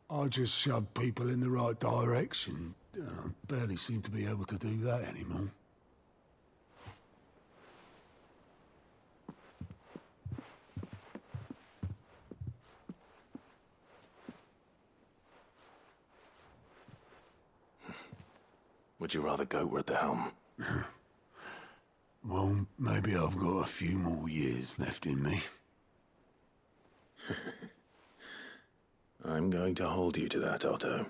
I just shove people in the right direction. I barely seem to be able to do that anymore. Would you rather goat at the helm? Well, maybe I've got a few more years left in me. I'm going to hold you to that, Otto.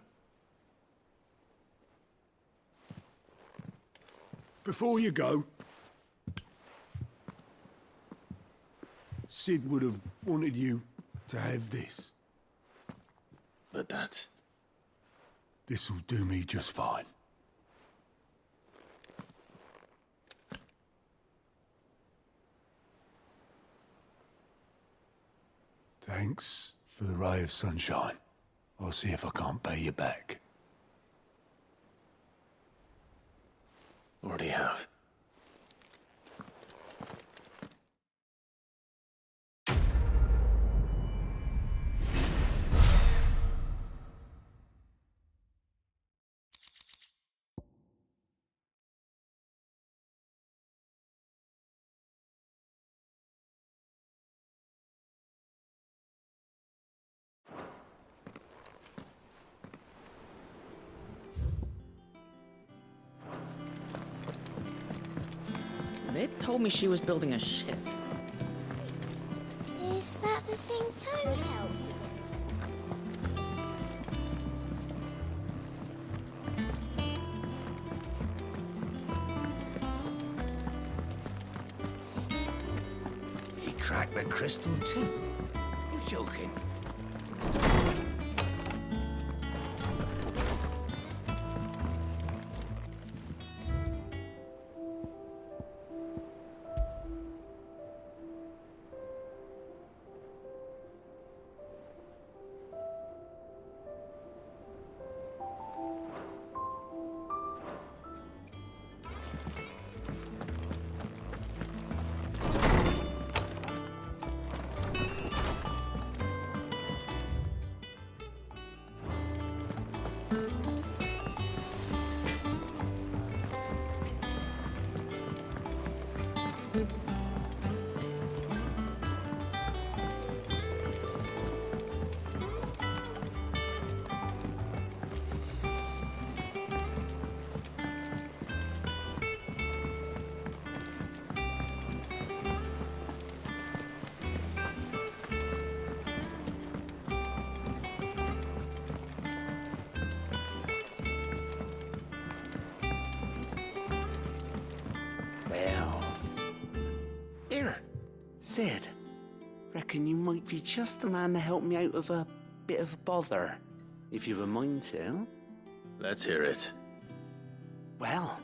Before you go, Sid would have wanted you to have this. But that's... This'll do me just fine. Thanks for the ray of sunshine. I'll see if I can't pay you back. Already have. They told me she was building a ship. Is that the thing Tomes helped? He cracked the crystal too? You're joking. Here, Sid. Reckon you might be just the man to help me out of a bit of bother, if you've a mind to. Let's hear it. Well,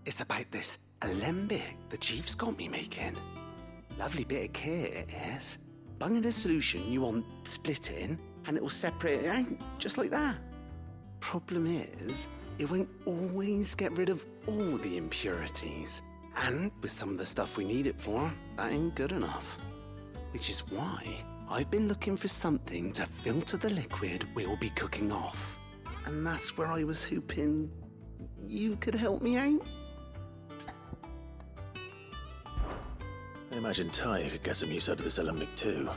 it's about this alembic the Chief's got me making. Lovely bit of kit it is. Bung in a solution you want splitting, and it will separate it out, just like that. Problem is, it won't always get rid of all the impurities. And with some of the stuff we need it for, that ain't good enough. Which is why I've been looking for something to filter the liquid we'll be cooking off. And that's where I was hoping you could help me out. I imagine Ty could get some use out of this alembic too.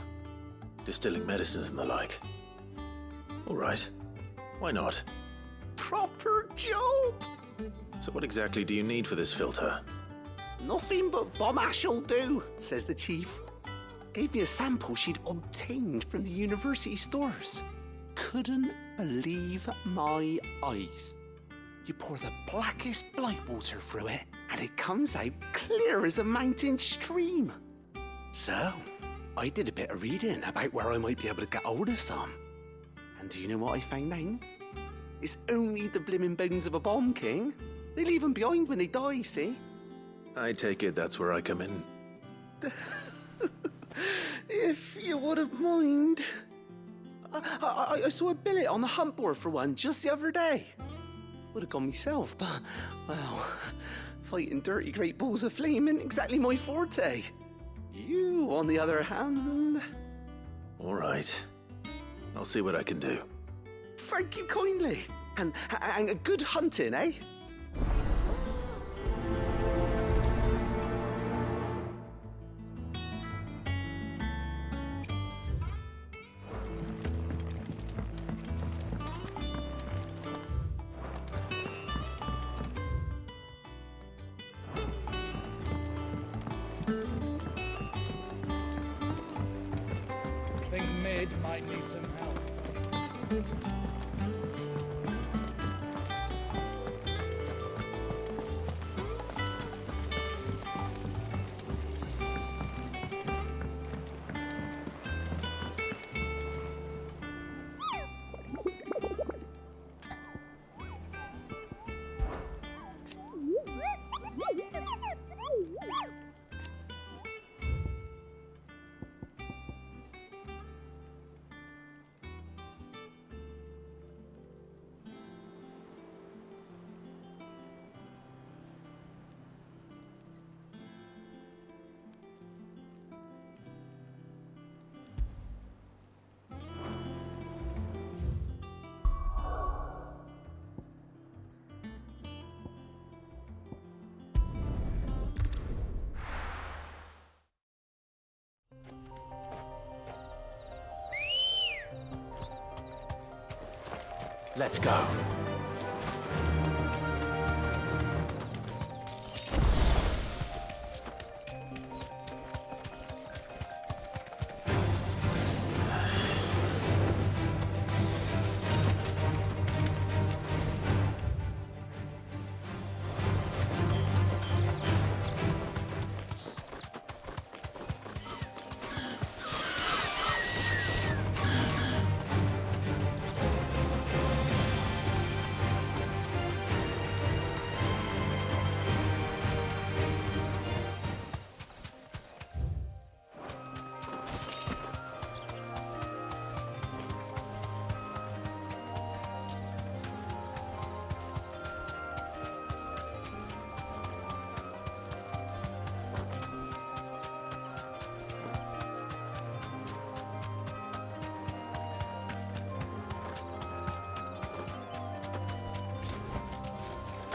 Distilling medicines and the like. All right. Why not? Proper job! So what exactly do you need for this filter? Nothing but bomb ash'll do, says the Chief. Gave me a sample she'd obtained from the university stores. Couldn't believe my eyes. You pour the blackest blight water through it, and it comes out clear as a mountain stream. So, I did a bit of reading about where I might be able to get hold of some. And do you know what I found out? It's only the blimmin' bones of a bomb king. They leave them behind when they die, see? I take it that's where I come in. If you wouldn't mind. I saw a billet on the hunt board for one just the other day. Would have gone myself, but, well, fighting dirty great balls of flame ain't exactly my forte. You, on the other hand... All right. I'll see what I can do. thank you kindly. And good hunting, eh? Think Mid might need some help. Let's go.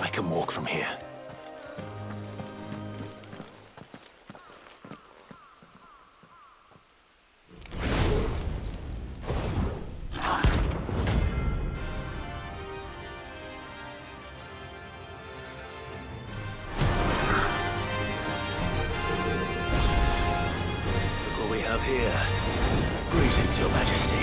I can walk from here. Look what we have here. Greetings, Your Majesty.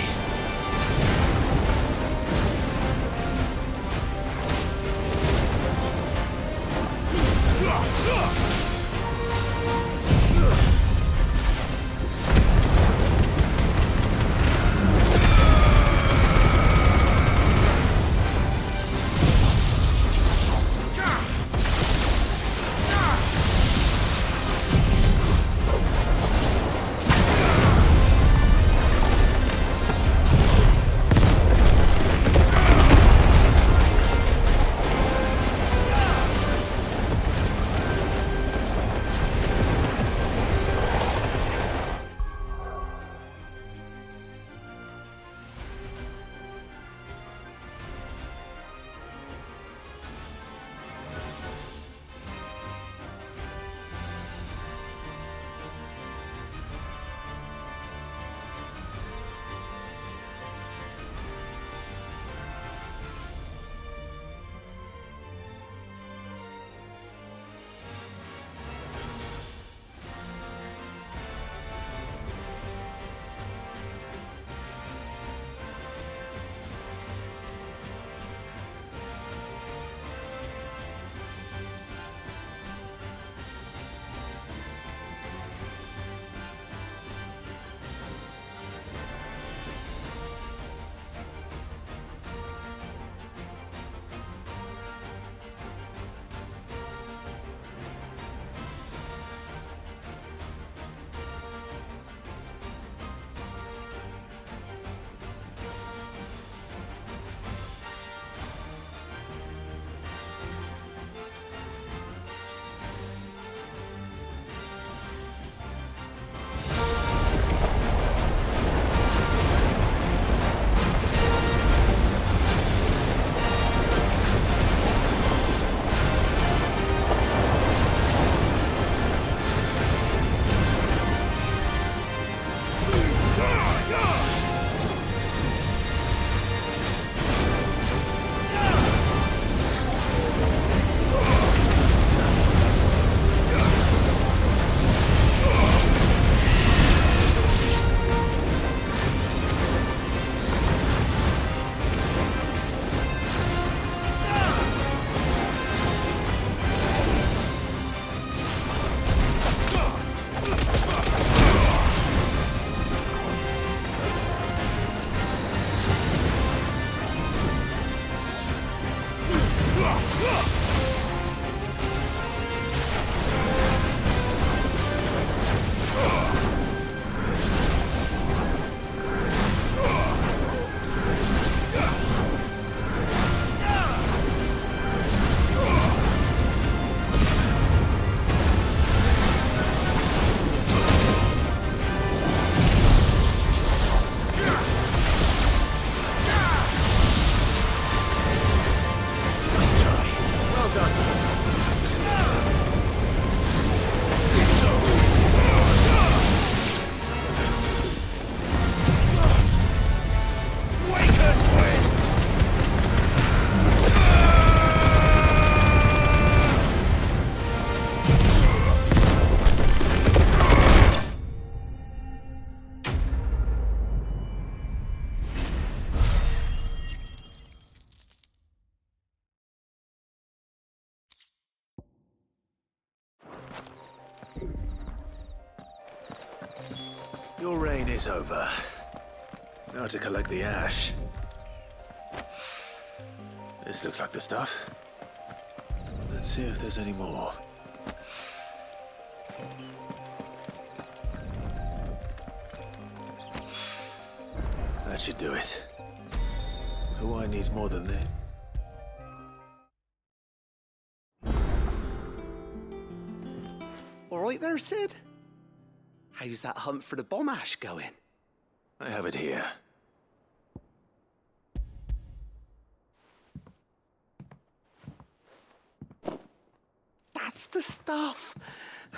rain is over. Now to collect the ash. This looks like the stuff. Let's see if there's any more. That should do it. The wine needs more than this. All right there, Sid? How's that hunt for the bomb ash going? I have it here. That's the stuff.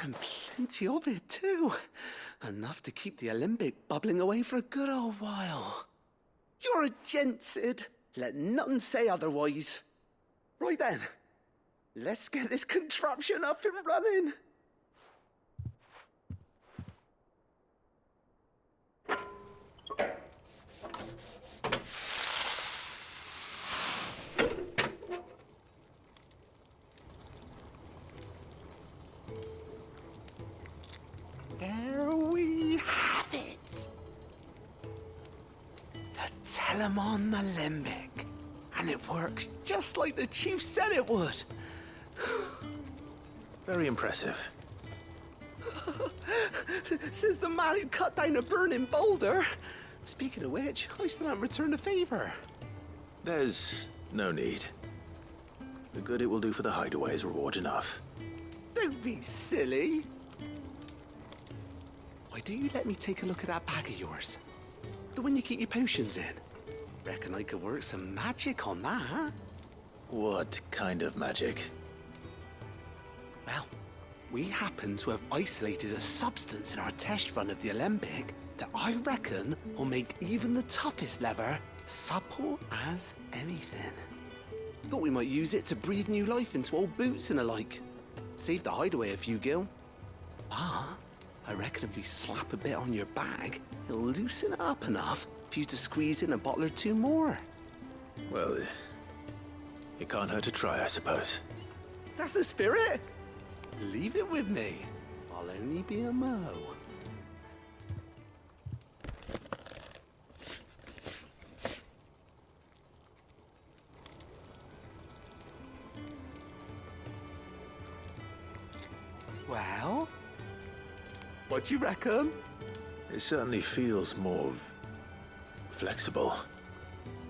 And plenty of it, too. Enough to keep the alembic bubbling away for a good old while. You're a gent, Sid. Let none say otherwise. Right then, let's get this contraption up and running. There we have it. The Telemon Alembic. And it works just like the chief said it would. Very impressive. Says the man who cut down a burning boulder. Speaking of which, I still haven't returned the favor. There's no need. The good it will do for the hideaway is reward enough. Don't be silly. Why don't you let me take a look at that bag of yours? The one you keep your potions in. Reckon I could work some magic on that. What kind of magic? Well, we happen to have isolated a substance in our test run of the alembic that I reckon will make even the toughest leather supple as anything. Thought we might use it to breathe new life into old boots and the like. Save the hideaway a few gil. But I reckon if we slap a bit on your bag, it'll loosen it up enough for you to squeeze in a bottle or two more. Well, it can't hurt to try, I suppose. That's the spirit. Leave it with me. I'll only be a mo. Well, what do you reckon? It certainly feels more flexible.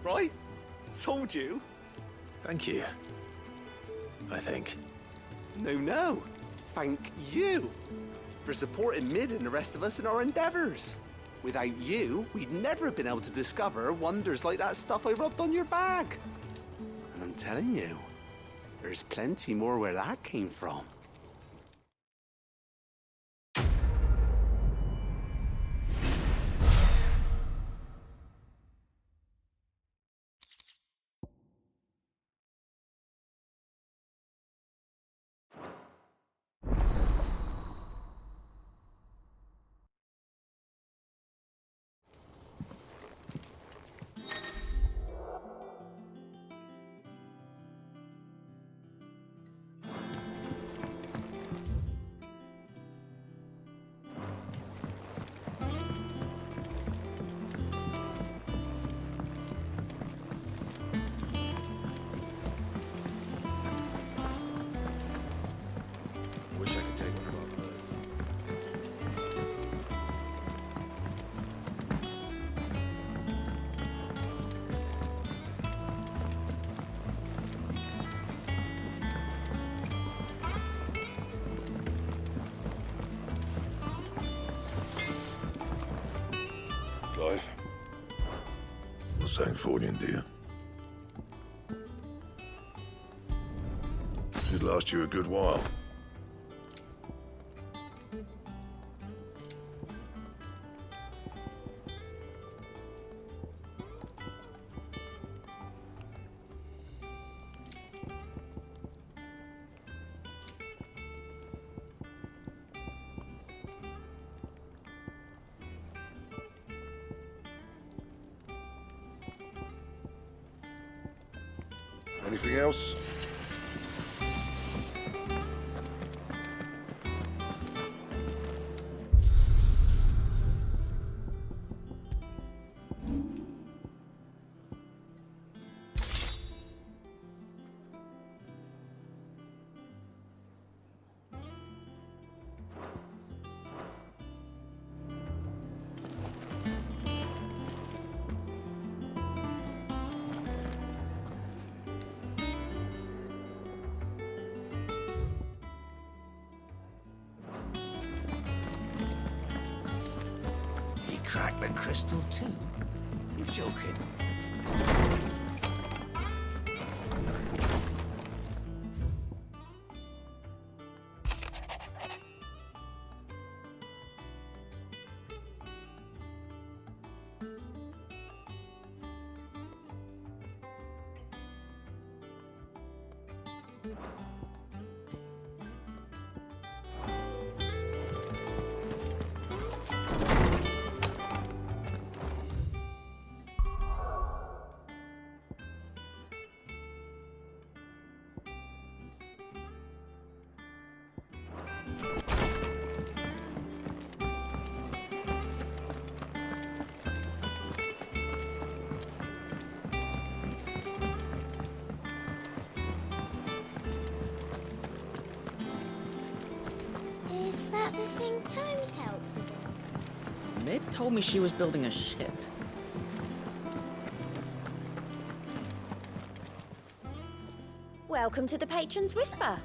Right? Told you. Thank you. I think. No. Thank you for supporting Mid and the rest of us in our endeavors. Without you, we'd never have been able to discover wonders like that stuff I rubbed on your bag. And I'm telling you, there's plenty more where that came from. Wish I could take one of our birds. Clive. Not saying Fordian, do you? Should last you a good while. Anything else? the crystal too? You're joking. Is that the thing Tomes helped with? Mid told me she was building a ship. Welcome to the Patron's Whisper.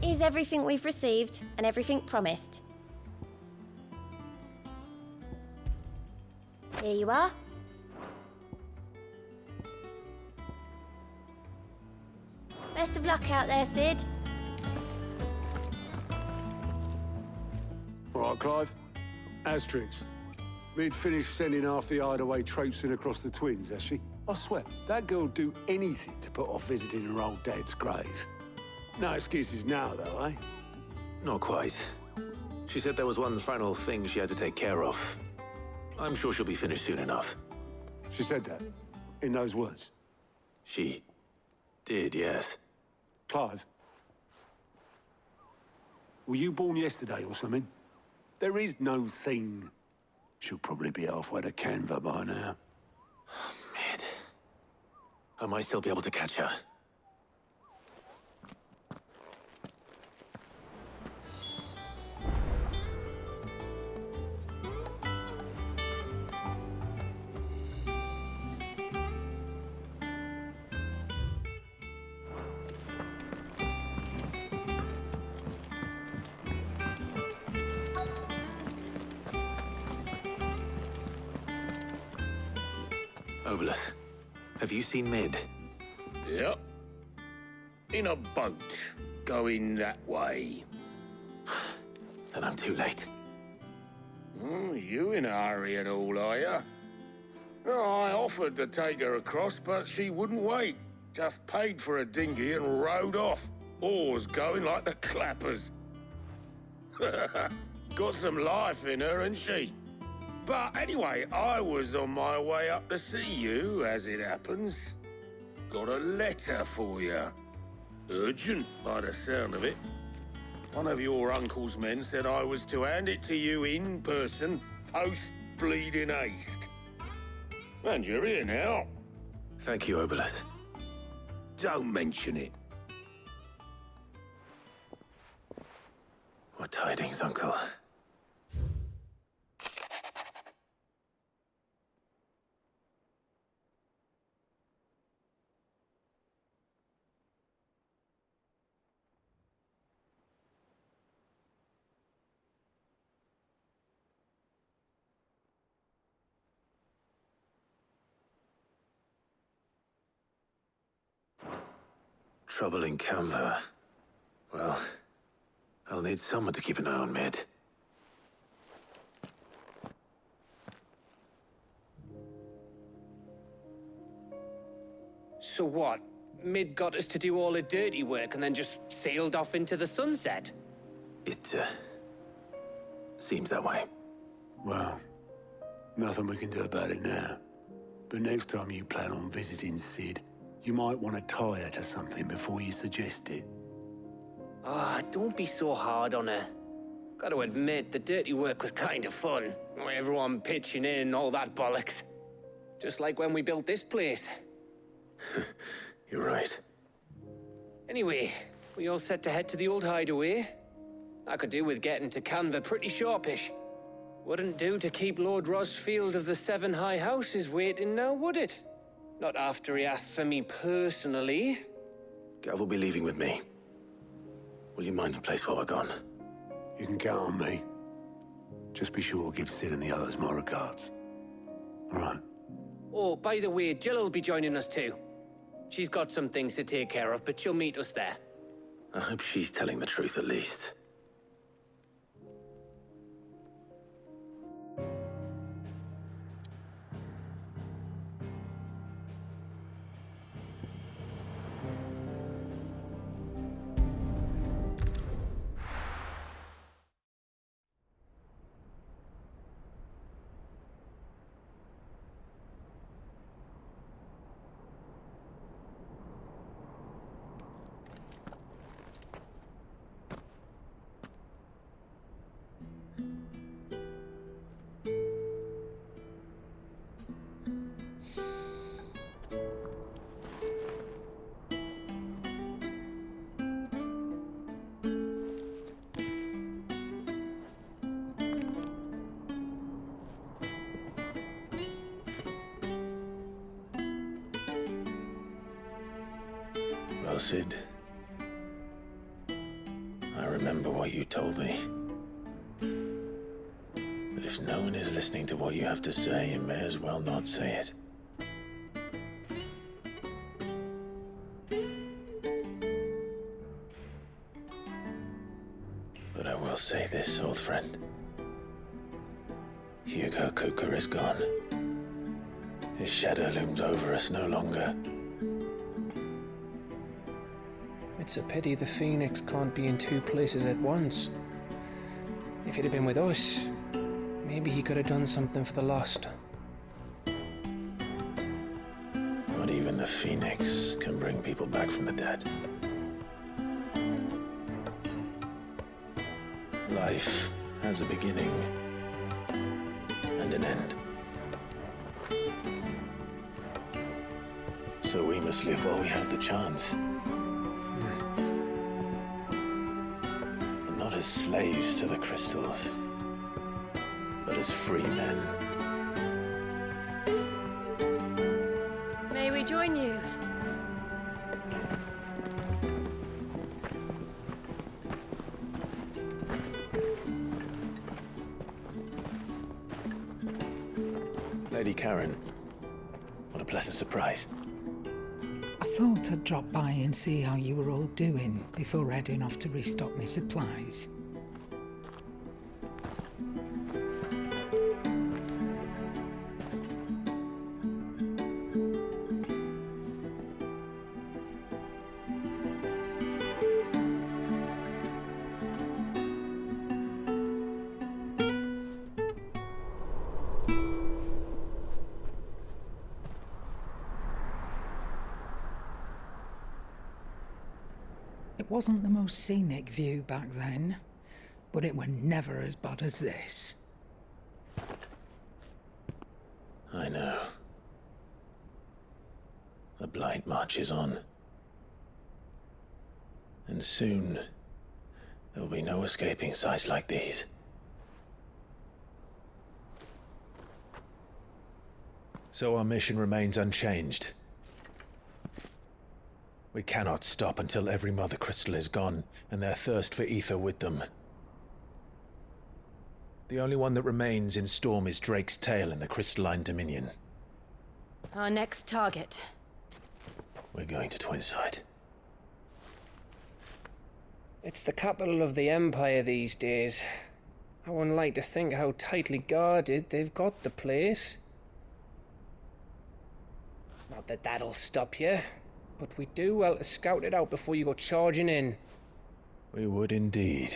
Is everything we've received and everything promised? Here you are. Best of luck out there, Sid. All right, Clive. Asterix. Mid finished sending half the hideaway traipsing across the twins, has she? I swear, that girl'd do anything to put off visiting her old dad's grave. No excuses now, though, eh? Not quite. She said there was one final thing she had to take care of. I'm sure she'll be finished soon enough. She said that, in those words. She did, yes. Clive, were you born yesterday or something? There is no thing. She'll probably be halfway to Canva by now. Mid. I might still be able to catch her. Obelus, have you seen Mid? Yep. In a boat, going that way. Then I'm too late. You in a hurry and all, are you? No, I offered to take her across, but she wouldn't wait. Just paid for a dinghy and rowed off. Oars going like the clappers. Got some life in her, ain't she? But anyway, I was on my way up to see you, as it happens. Got a letter for you. Urgent, by the sound of it. One of your uncle's men said I was to hand it to you in person, post-bleeding haste. And you're here now. Thank you, Obelus. Don't mention it. What tidings, Uncle? Trouble in Canva. Well, I'll need someone to keep an eye on Mid. So what? Mid got us to do all the dirty work and then just sailed off into the sunset? It, seems that way. Well, nothing we can do about it now. But next time you plan on visiting Sid, you might want to tie her to something before you suggest it. Ah, don't be so hard on her. Gotta admit, the dirty work was kind of fun. Everyone pitching in and all that bollocks. Just like when we built this place. You're right. Anyway, we all set to head to the old hideaway. I could do with getting to Canva pretty sharpish. Wouldn't do to keep Lord Rosfield of the Seven High Houses waiting now, would it? Not after he asked for me personally. Gav will be leaving with me. Will you mind the place while we're gone? You can count on me. Just be sure to give Sid and the others my regards. All right. Oh, by the way, Jill will be joining us too. She's got some things to take care of, but she'll meet us there. I hope she's telling the truth at least. Well, Sid, I remember what you told me. That if no one is listening to what you have to say, you may as well not say it. But I will say this, old friend. Hugo Cooker is gone. His shadow looms over us no longer. It's a pity the Phoenix can't be in two places at once. If he'd have been with us, maybe he could have done something for the lost. Not even the Phoenix can bring people back from the dead. Life has a beginning and an end. So we must live while we have the chance. And not as slaves to the crystals, but as free men. May we join you? Lady Karen, what a pleasant surprise. I thought I'd drop by and see how you were all doing before heading off to restock my supplies. It wasn't the most scenic view back then, but it were never as bad as this. I know. The Blight marches on. And soon, there'll be no escaping sights like these. So our mission remains unchanged. We cannot stop until every Mother Crystal is gone, and their thirst for ether with them. The only one that remains in Storm is Drake's tail in the Crystalline Dominion. Our next target. We're going to Twinside. It's the capital of the Empire these days. I wouldn't like to think how tightly guarded they've got the place. Not that that'll stop you, but we do well to scout it out before you go charging in. We would indeed.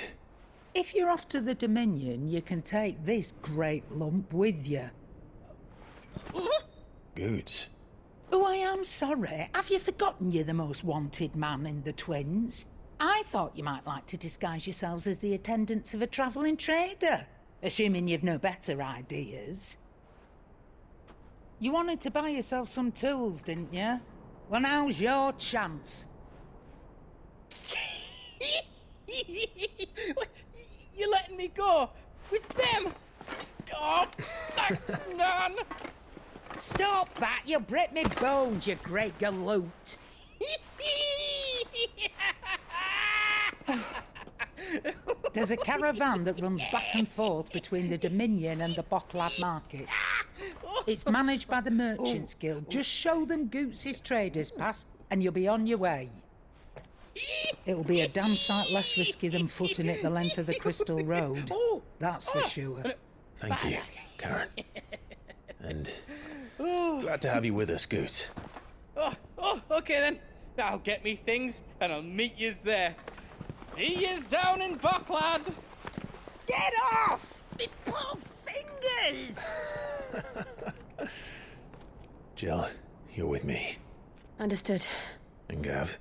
If you're off to the Dominion, you can take this great lump with you. Goods. Oh, I am sorry. Have you forgotten you're the most wanted man in the Twins? I thought you might like to disguise yourselves as the attendants of a travelling trader, assuming you've no better ideas. You wanted to buy yourself some tools, didn't you? Well, now's your chance. You're letting me go with them? Oh, thanks, Nan. Stop that! You'll break me bones, you great galoot. There's a caravan that runs back and forth between the Dominion and the Bocklad markets. It's managed by the Merchants Guild. Just show them Goots' traders pass and you'll be on your way. It'll be a damn sight less risky than footing it the length of the Crystal Road. That's for sure. Thank you, Karen. And glad to have you with us, Goots. Okay then. I'll get me things and I'll meet yous there. See yous down in Bocklad. Get off! Me poor fingers! Jill, you're with me. Understood. And Gav,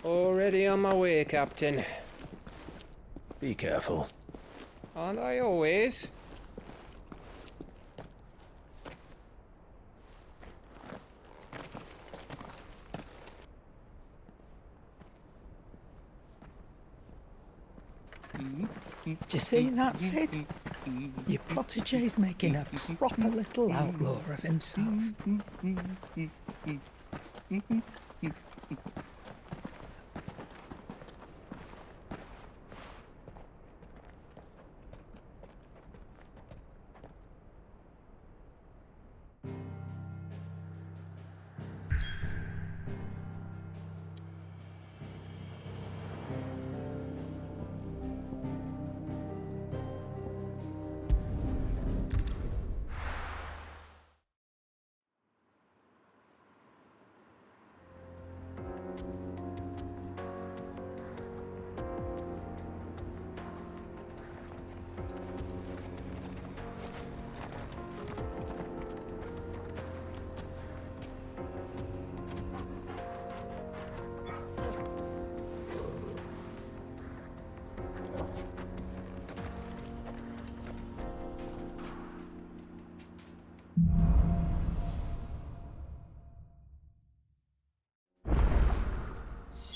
Already on my way, Captain. be careful. Aren't I always? Do you see that, Sid? Your protege's making a proper little outlaw of himself.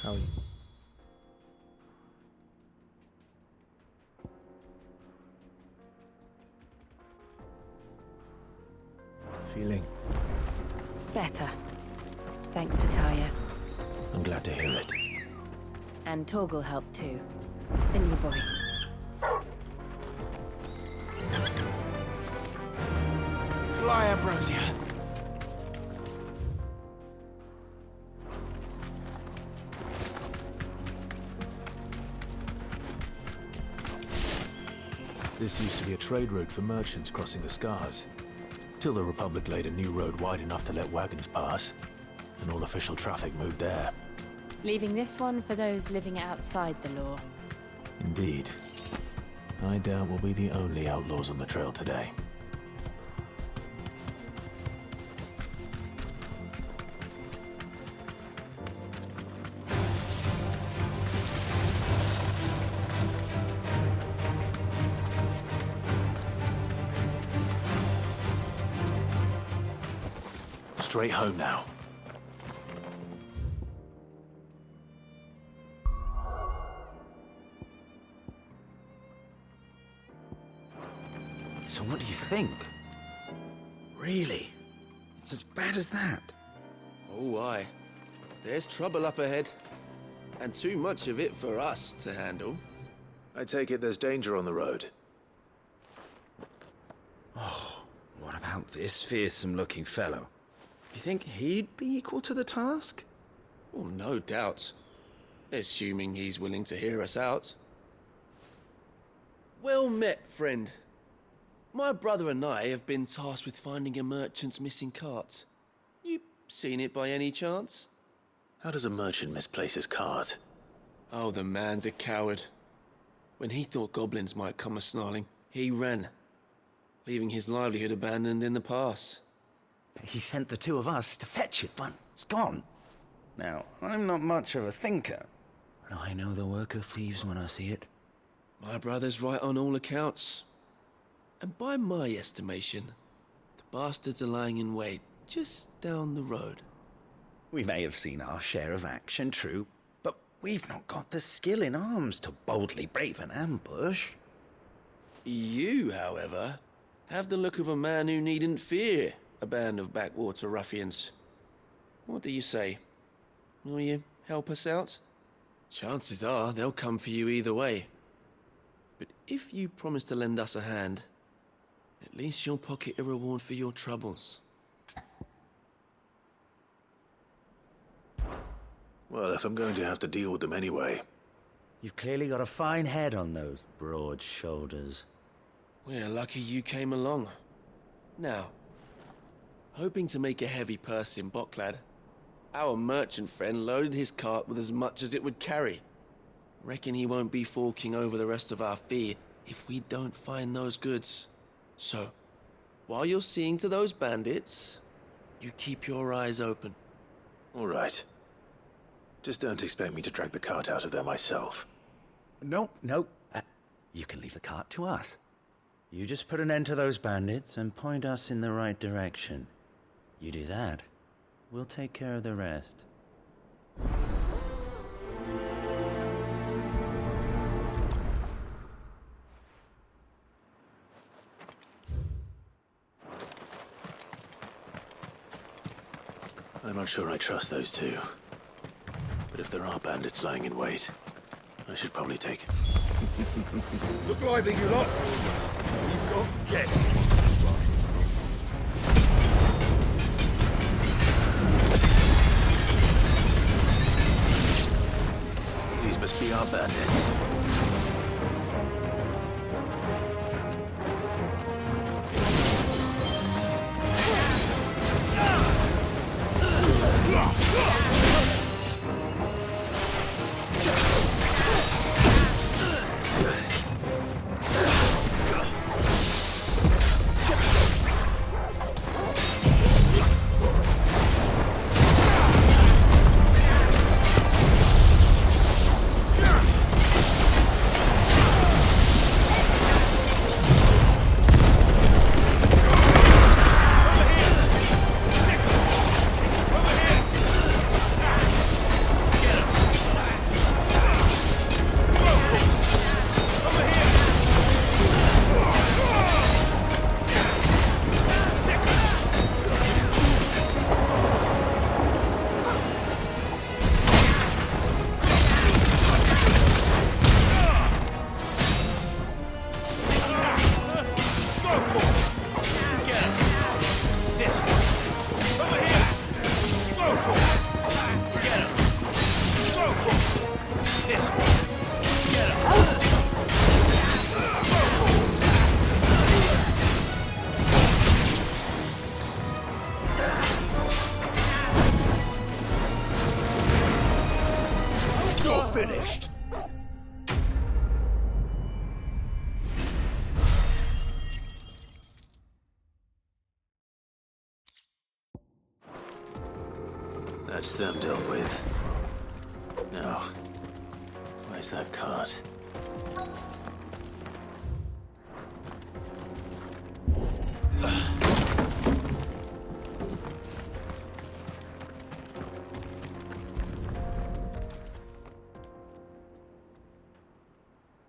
How... feeling? Better. Thanks to Taya. I'm glad to hear it. And Torgal helped too. The new boy. Fly, Ambrosia. This used to be a trade route for merchants crossing the Scars, till the Republic laid a new road wide enough to let wagons pass, and all official traffic moved there. Leaving this one for those living outside the law. Indeed. I doubt we'll be the only outlaws on the trail today. Straight home now. So what do you think? Really? It's as bad as that? Oh, aye. There's trouble up ahead. And too much of it for us to handle. I take it there's danger on the road. Oh, what about this fearsome-looking fellow? You think he'd be equal to the task? Well, no doubt. Assuming he's willing to hear us out. Well met, friend. My brother and I have been tasked with finding a merchant's missing cart. You seen it by any chance? How does a merchant misplace his cart? Oh, the man's a coward. When he thought goblins might come a-snarling, he ran, leaving his livelihood abandoned in the pass. He sent the two of us to fetch it, but it's gone. Now, I'm not much of a thinker, but I know the work of thieves when I see it. My brother's right on all accounts. And by my estimation, the bastards are lying in wait just down the road. We may have seen our share of action, true, but we've not got the skill in arms to boldly brave an ambush. You, however, have the look of a man who needn't fear a band of backwater ruffians. What do you say? Will you help us out? Chances are they'll come for you either way. But if you promise to lend us a hand, at least you'll pocket a reward for your troubles. Well, if I'm going to have to deal with them anyway. You've clearly got a fine head on those broad shoulders. We're lucky you came along. Now, hoping to make a heavy purse in Boklad, our merchant friend loaded his cart with as much as it would carry. Reckon he won't be forking over the rest of our fee if we don't find those goods. So, while you're seeing to those bandits, you keep your eyes open. All right. Just don't expect me to drag the cart out of there myself. No. You can leave the cart to us. You just put an end to those bandits and point us in the right direction. You do that, we'll take care of the rest. I'm not sure I trust those two. But if there are bandits lying in wait, I should probably take it. Look lively, you lot. We've got guests. These must be our bandits. Finished. That's them dealt with. Now, where's that cart?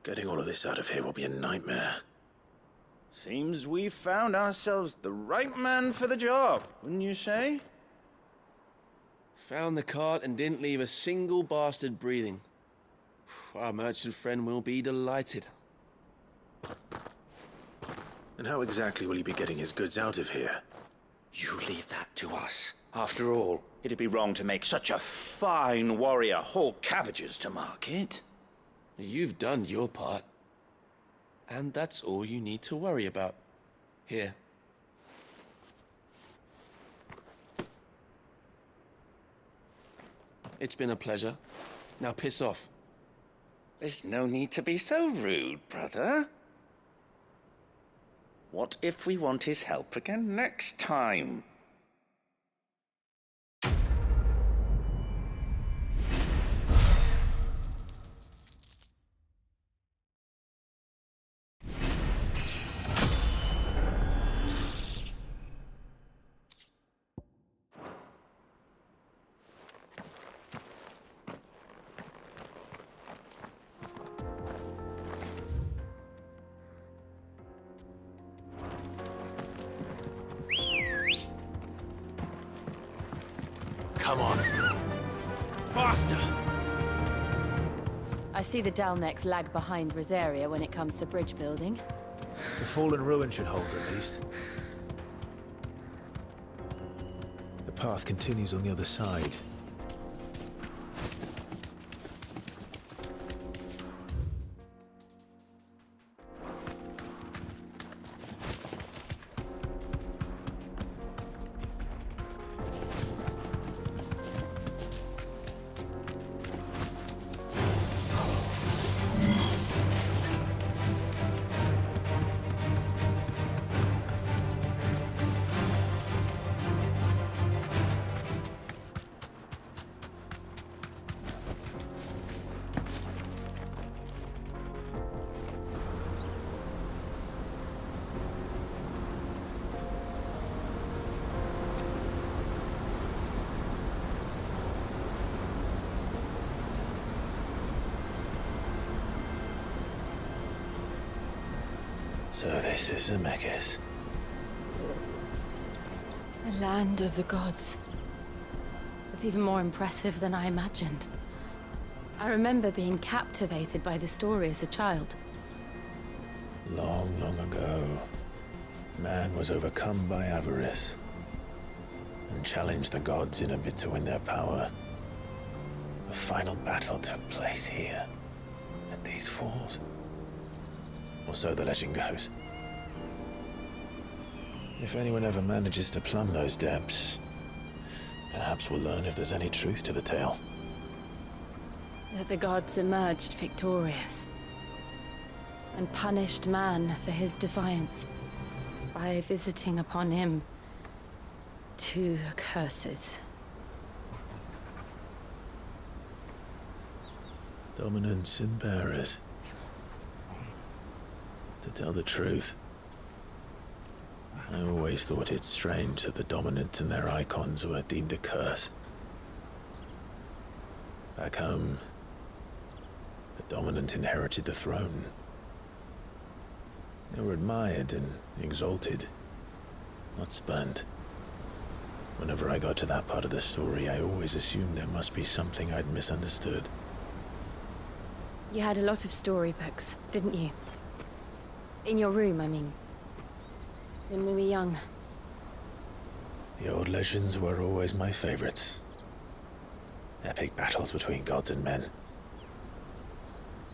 Getting all of this out of here will be a nightmare. Seems we've found ourselves the right man for the job, wouldn't you say? Found the cart and didn't leave a single bastard breathing. Our merchant friend will be delighted. And how exactly will he be getting his goods out of here? You leave that to us. After all, it'd be wrong to make such a fine warrior haul cabbages to market. You've done your part. And that's all you need to worry about. Here. It's been a pleasure. Now piss off. There's no need to be so rude, brother. What if we want his help again next time? Come on. Faster! I see the Dalnecs lag behind Rosaria when it comes to bridge building. The fallen ruin should hold, at least. The path continues on the other side. So this is Zemeckis. The land of the gods. It's even more impressive than I imagined. I remember being captivated by the story as a child. Long, long ago, man was overcome by avarice and challenged the gods in a bid to win their power. The final battle took place here, at these falls. Or so the legend goes. If anyone ever manages to plumb those depths, perhaps we'll learn if there's any truth to the tale. That the gods emerged victorious and punished man for his defiance by visiting upon him 2 curses. Dominance and bearers. To tell the truth, I always thought it strange that the dominant and their icons were deemed a curse. Back home, the dominant inherited the throne. They were admired and exalted, not spurned. Whenever I got to that part of the story, I always assumed there must be something I'd misunderstood. You had a lot of storybooks, didn't you? In your room, I mean. When we were young. The old legends were always my favorites. Epic battles between gods and men.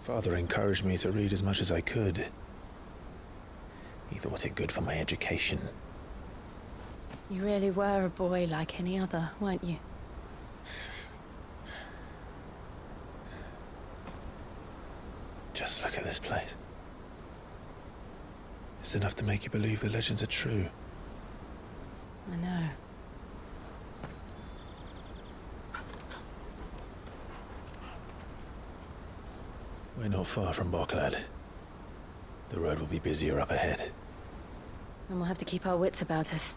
Father encouraged me to read as much as I could. He thought it good for my education. You really were a boy like any other, weren't you? Just look at this place. It's enough to make you believe the legends are true. I know. We're not far from Boklad. The road will be busier up ahead. And we'll have to keep our wits about us.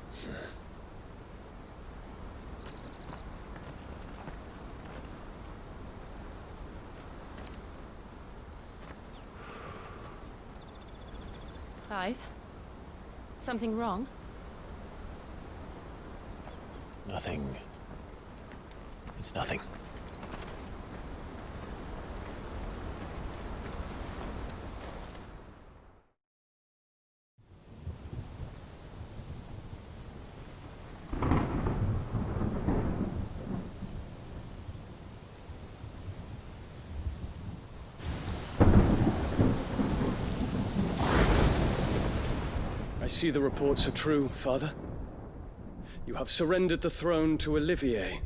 Clive? Something wrong? Nothing. It's nothing. I see the reports are true, Father. You have surrendered the throne to Olivier.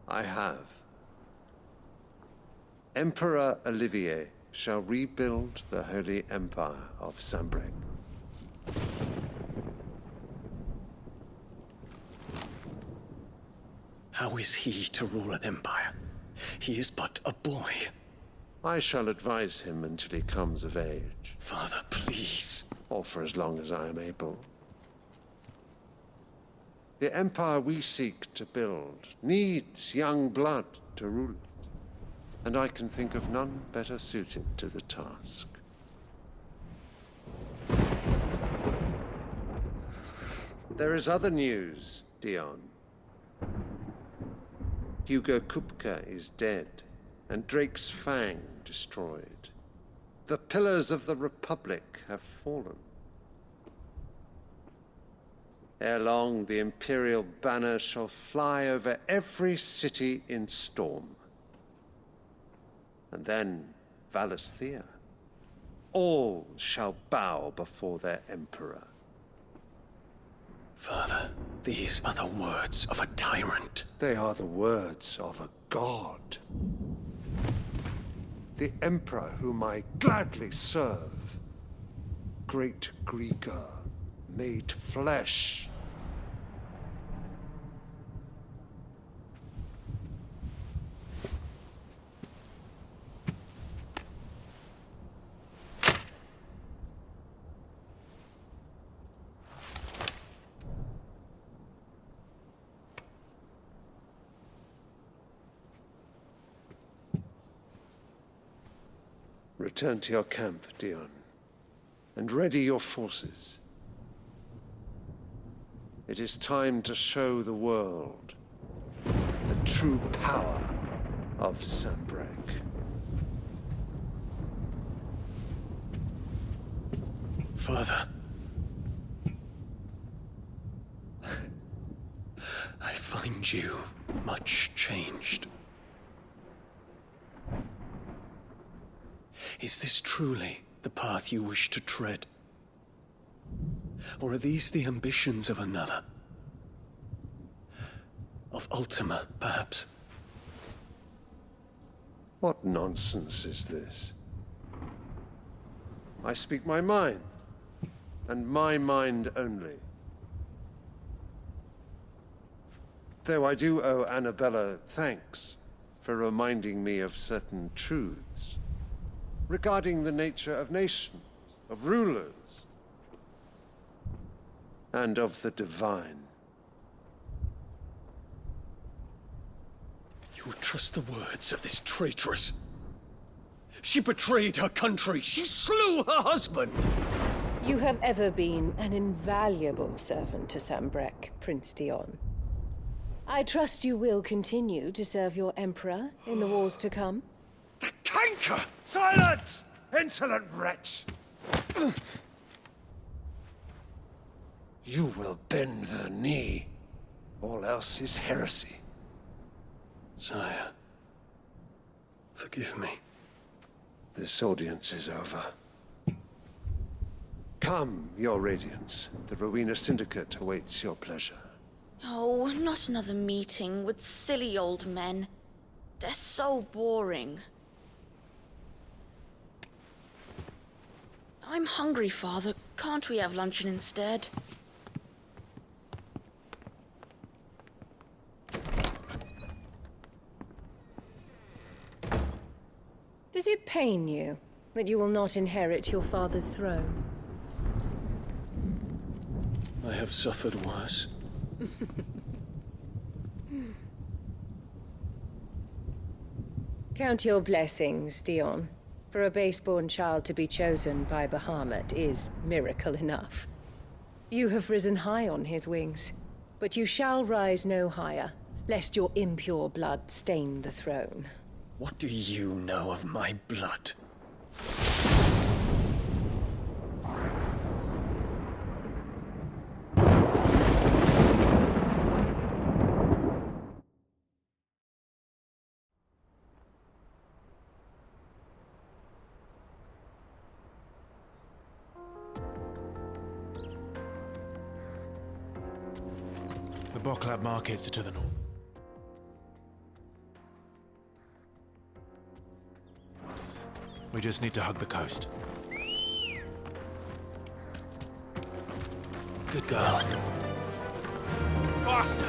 I have. Emperor Olivier shall rebuild the Holy Empire of Sanbreque. How is he to rule an empire? He is but a boy. I shall advise him until he comes of age. Father, please. Or for as long as I am able. The empire we seek to build needs young blood to rule it, and I can think of none better suited to the task. There is other news, Dion. Hugo Kupka is dead, and Drake's Fang destroyed. The pillars of the Republic have fallen. Ere long, the Imperial banner shall fly over every city in Storm. And then Valisthea. All shall bow before their Emperor. Father, these are the words of a tyrant. They are the words of a god. The Emperor whom I gladly serve. Great Greager, made flesh. Return to your camp, Dion, and ready your forces. It is time to show the world the true power of Sanbreque. Father. I find you much changed. Is this truly the path you wish to tread? Or are these the ambitions of another? Of Ultima, perhaps? What nonsense is this? I speak my mind, and my mind only. Though I do owe Annabella thanks for reminding me of certain truths regarding the nature of nations, of rulers, and of the divine. You trust the words of this traitress? She betrayed her country. She slew her husband. You have ever been an invaluable servant to Sanbreque, Prince Dion. I trust you will continue to serve your Emperor in the wars to come. The canker! Silence! Insolent wretch! You will bend the knee. All else is heresy. Sire, forgive me. This audience is over. Come, your Radiance. The Rowena Syndicate awaits your pleasure. Oh, not another meeting with silly old men. They're so boring. I'm hungry, Father. Can't we have luncheon instead? Does it pain you that you will not inherit your father's throne? I have suffered worse. Count your blessings, Dion. For a base-born child to be chosen by Bahamut is miracle enough. You have risen high on his wings, but you shall rise no higher, lest your impure blood stain the throne. What do you know of my blood? The Boklab markets are to the north. We just need to hug the coast. Good girl. Faster!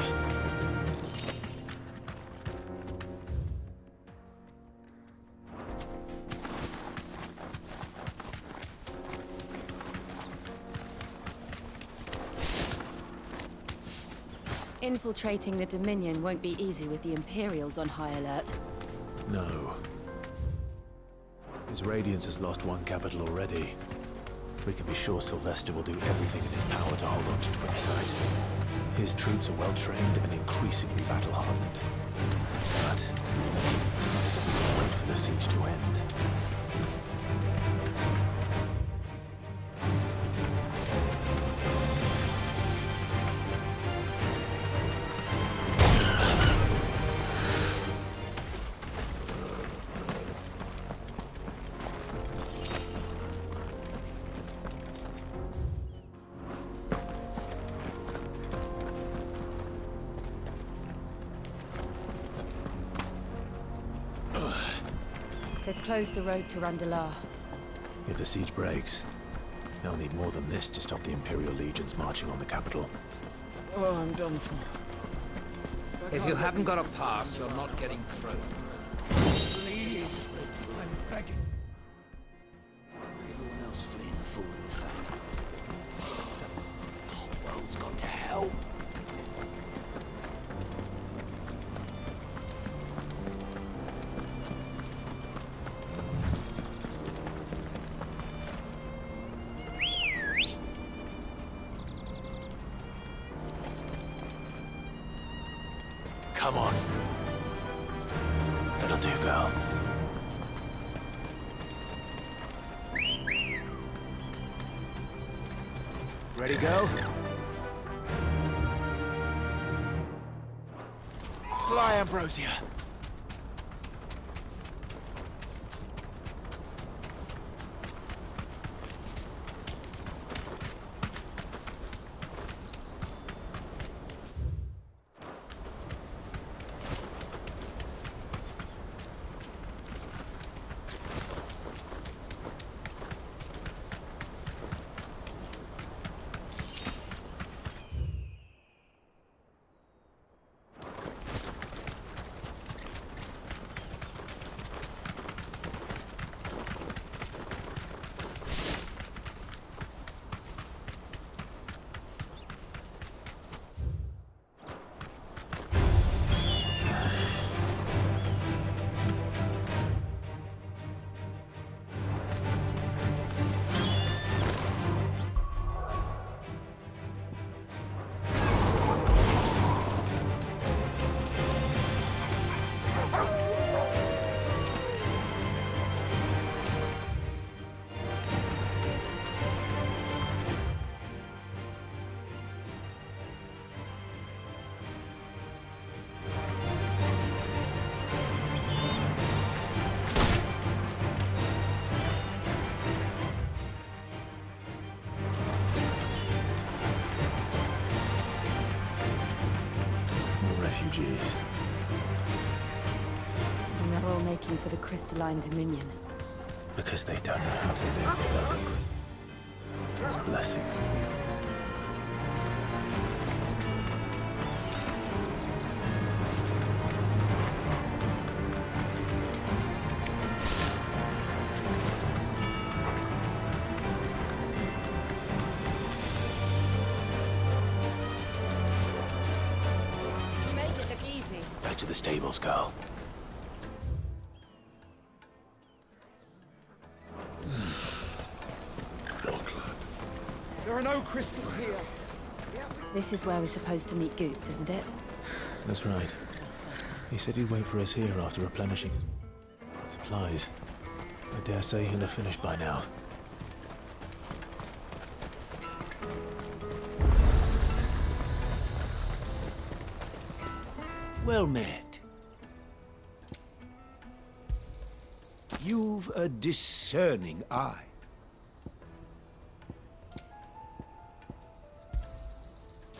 Infiltrating the Dominion won't be easy with the Imperials on high alert. No. His Radiance has lost one capital already. We can be sure Sylvester will do everything in his power to hold on to Twinside. His troops are well-trained and increasingly battle-hardened. But it's not as if we can wait for for the siege to end. They've closed the road to Randalar. If the siege breaks, they'll need more than this to stop the Imperial legions marching on the capital. Oh, I'm done for. If you haven't got a pass, you're not getting through. Please, I'm begging. Everyone else fleeing the fall of the Thane. The whole world's gone to hell. Come on. That'll do, girl. Ready, girl? Fly, Ambrosia. Refugees. And they're all making for the crystalline dominion. Because they don't know how to live without His blessing. You make it look easy. Back to the stables, girl. There are no crystals here. This is where we're supposed to meet Goots, isn't it? That's right. He said he'd wait for us here after replenishing his supplies. I dare say he'll have finished by now. Well met. You've a discerning eye.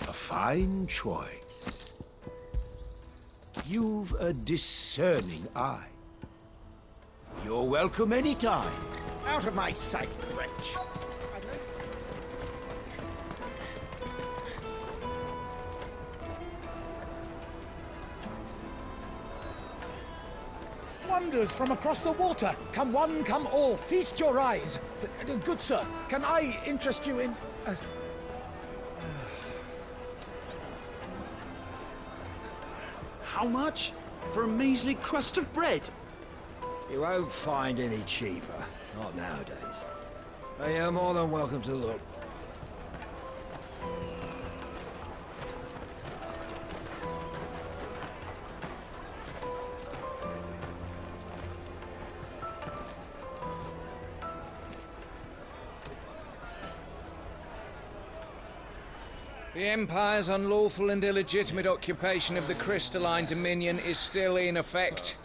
A fine choice. You've a discerning eye. You're welcome anytime. Out of my sight, wretch. Wonders from across the water. Come one, come all. Feast your eyes. Good sir, can I interest you in... How much? For a measly crust of bread? You won't find any cheaper. Not nowadays. You're more than welcome to look. The Empire's unlawful and illegitimate occupation of the Crystalline Dominion is still in effect.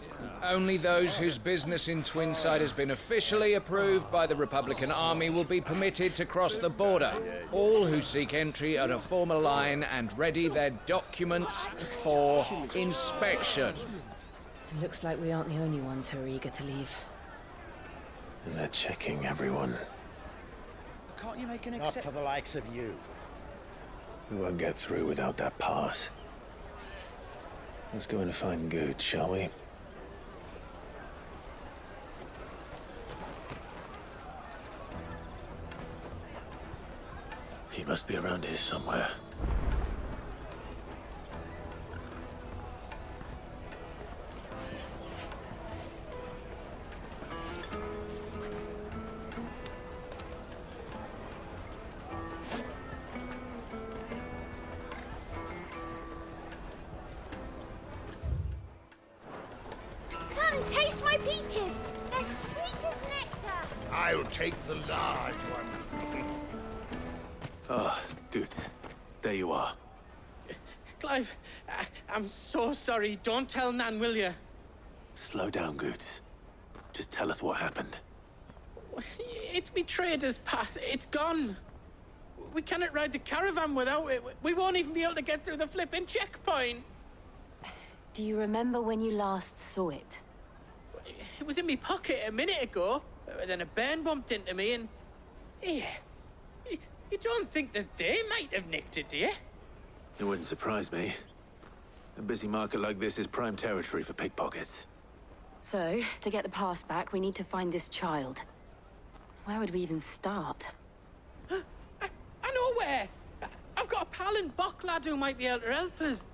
Only those whose business in Twinside has been officially approved by the Republican Army will be permitted to cross the border. All who seek entry are to form a line and ready their documents for inspection. It looks like we aren't the only ones who are eager to leave. And they're checking everyone. Can't you make an Not for the likes of you. We won't get through without that pass. Let's go in and find Good, shall we? He must be around here somewhere. Come, taste my peaches. They're sweet as nectar. I'll take the large one. Ah, Good. There you are. Clive, I'm so sorry. Don't tell Nan, will you? Slow down, Good. Just tell us what happened. It's me trader's pass. It's gone. We cannot ride the caravan without it. We won't even be able to get through the flipping checkpoint. Do you remember when you last saw it? It was in my pocket a minute ago. Then a bairn bumped into me and... Yeah. You don't think that they might have nicked it, do you? It wouldn't surprise me. A busy market like this is prime territory for pickpockets. So, to get the pass back, we need to find this child. Where would we even start? I know where! I've got a pal in Bocklad who might be able to help us.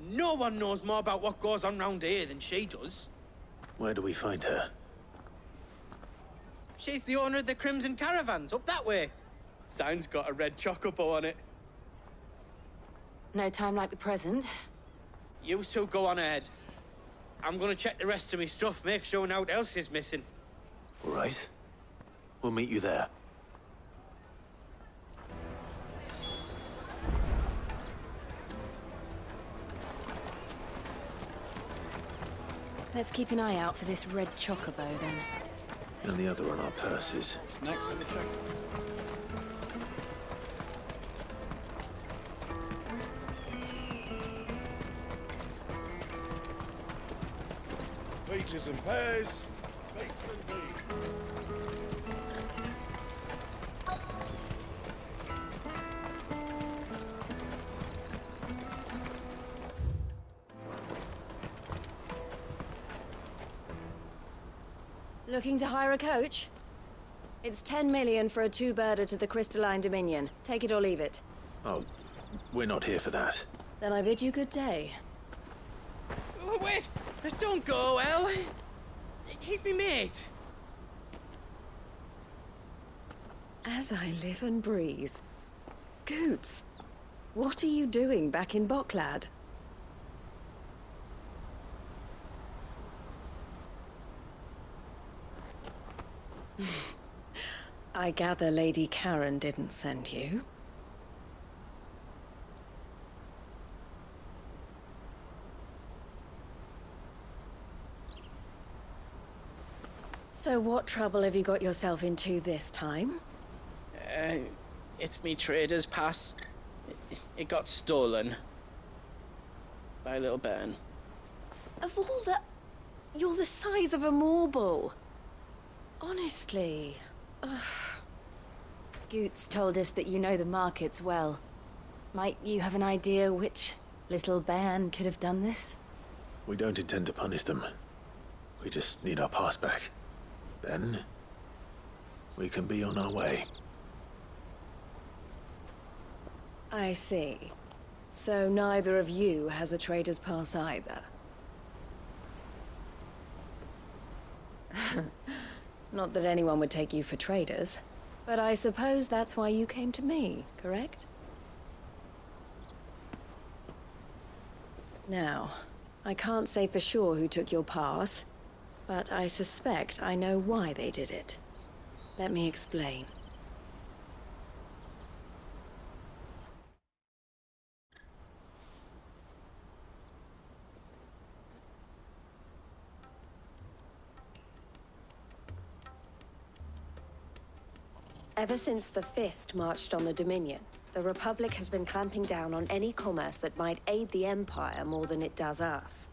No one knows more about what goes on round here than she does. Where do we find her? She's the owner of the Crimson Caravans, up that way. Sign's got a red chocobo on it. No time like the present. You two go on ahead. I'm gonna check the rest of my stuff, make sure naught else is missing. All right. We'll meet you there. Let's keep an eye out for this red chocobo, then. And the other on our purses. Next in the check. Peaches and pears, bakes and beans. Looking to hire a coach? It's 10 million for a two-birder to the Crystalline Dominion. Take it or leave it. Oh, we're not here for that. Then I bid you good day. Wait! Don't go, El! He's me mate! As I live and breathe. Goots, what are you doing back in Bocklad? I gather Lady Karen didn't send you. So what trouble have you got yourself into this time? It's me trader's pass. It got stolen. By a little bairn. Of all the... You're the size of a marble. Honestly. Ugh. Goots told us that you know the markets well. Might you have an idea which little bairn could have done this? We don't intend to punish them. We just need our pass back. Then, we can be on our way. I see. So neither of you has a trader's pass either. Not that anyone would take you for traders, but I suppose that's why you came to me, correct? Now, I can't say for sure who took your pass, but I suspect I know why they did it. Let me explain. Ever since the Fist marched on the Dominion, the Republic has been clamping down on any commerce that might aid the Empire more than it does us.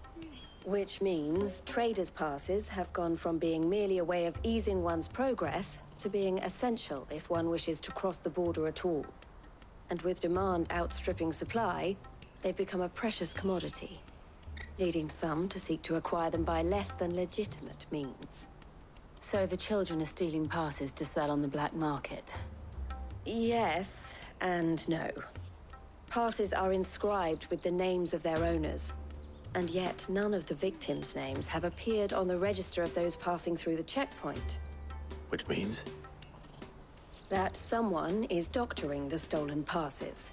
Which means traders' passes have gone from being merely a way of easing one's progress to being essential if one wishes to cross the border at all. And with demand outstripping supply, they've become a precious commodity, leading some to seek to acquire them by less than legitimate means. So the children are stealing passes to sell on the black market? Yes, and no. Passes are inscribed with the names of their owners, and yet none of the victims' names have appeared on the register of those passing through the checkpoint. Which means? That someone is doctoring the stolen passes.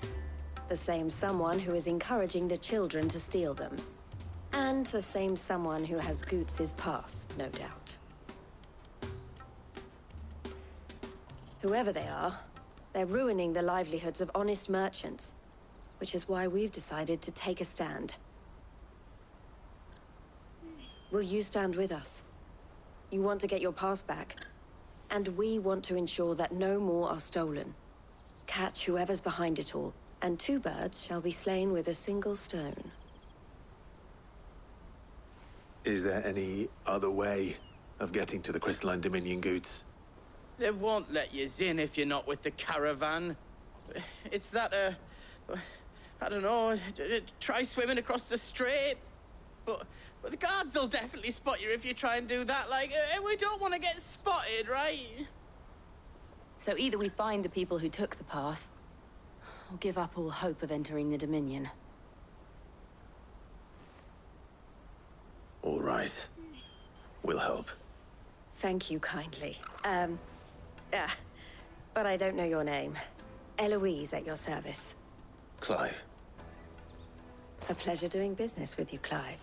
The same someone who is encouraging the children to steal them. And the same someone who has Goots's pass, no doubt. Whoever they are, they're ruining the livelihoods of honest merchants, which is why we've decided to take a stand. Will you stand with us? You want to get your pass back, and we want to ensure that no more are stolen. Catch whoever's behind it all, and 2 birds shall be slain with a single stone. Is there any other way of getting to the Crystalline Dominion Goods? They won't let you in if you're not with the caravan. It's that, I don't know, try swimming across the strait. But the guards will definitely spot you if you try and do that. Like, we don't want to get spotted, right? So either we find the people who took the pass, or give up all hope of entering the Dominion. All right. We'll help. Thank you kindly. But I don't know your name. Eloise at your service. Clive. A pleasure doing business with you, Clive.